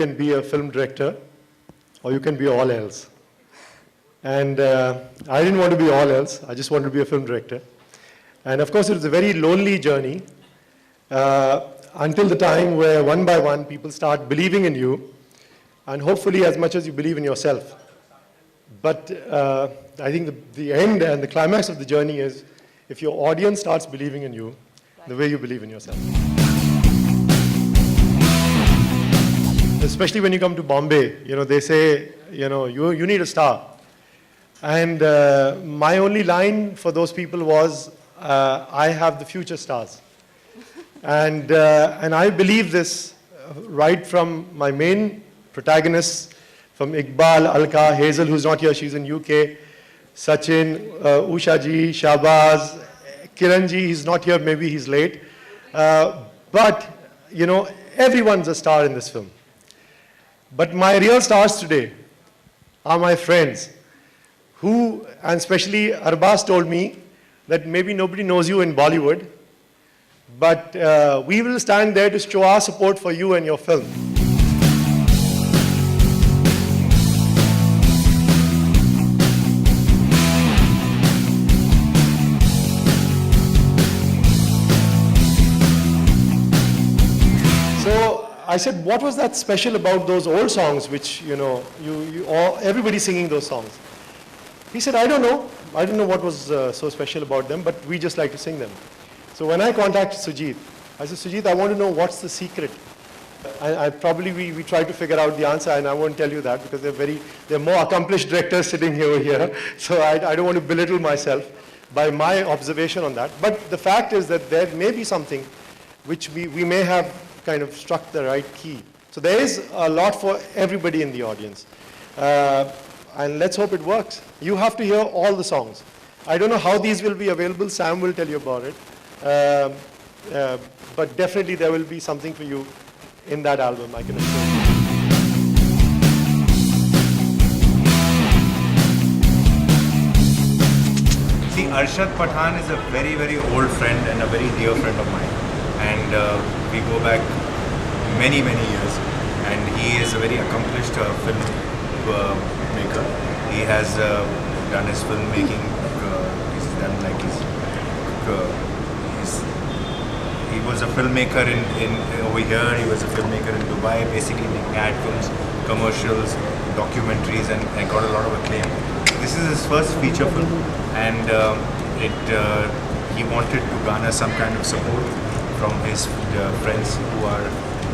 can be a film director or you can be all else. And I didn't want to be all else. I just wanted to be a film director. And of course, it was a very lonely journey until the time where one by one people start believing in you, and hopefully as much as you believe in yourself. But I think the end and the climax of the journey is if your audience starts believing in you the way you believe in yourself. Especially when you come to Bombay, they say, you need a star. And my only line for those people was, I have the future stars. And I believe this right from my main protagonists, from Iqbal, Alka, Hazel, who's not here, she's in UK, Sachin, Usha ji, Shahbaz, Kiran ji, he's not here, maybe he's late. But, everyone's a star in this film. But my real stars today are my friends who, and especially Arbaz told me that maybe nobody knows you in Bollywood, but we will stand there to show our support for you and your film. So I said, what was that special about those old songs which, everybody's singing those songs? He said, I don't know. I don't know what was so special about them, but we just like to sing them. So when I contacted Sujit, I said, Sujit, I want to know what's the secret. We tried to figure out the answer, and I won't tell you that because they're more accomplished directors sitting over here. So I don't want to belittle myself by my observation on that. But the fact is that there may be something which we may have kind of struck the right key. So there is a lot for everybody in the audience. And let's hope it works. You have to hear all the songs. I don't know how these will be available. Sam will tell you about it. But definitely there will be something for you in that album, I can assure you. See, Arshad Pathan is a very, very old friend and a very dear friend of mine. And we go back many, many years. And he is a very accomplished filmmaker. He has done his filmmaking. He's done like he was a filmmaker in over here. He was a filmmaker in Dubai, basically making ad films, commercials, documentaries, and got a lot of acclaim. This is his first feature film, and he wanted to garner some kind of support from his friends who are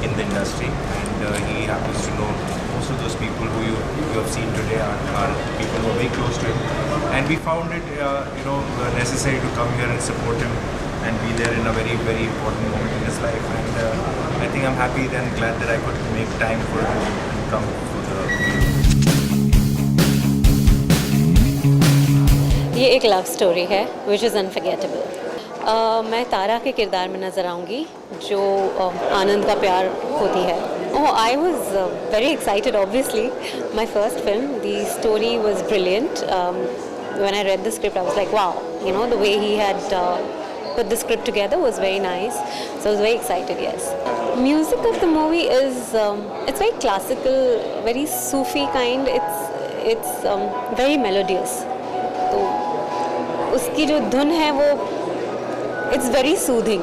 in the industry, and he happens to know most of those people who you have seen today are people who are very close to him, and we found it necessary to come here and support him and be there in a very, very important moment in his life. And I think I'm happy and glad that I could make time for him and come to the ये एक love story है which is unforgettable. मैं तारा के किरदार में नज़र आऊँगी जो आनंद का प्यार होती है. Oh, I was very excited, obviously. My first film, the story was brilliant. When I read the script, I was like, wow, the way he had put the script together was very nice. So I was very excited, yes. Music of the movie is, it's very classical, very Sufi kind. It's very melodious. तो उसकी जो धुन है वो, it's very soothing.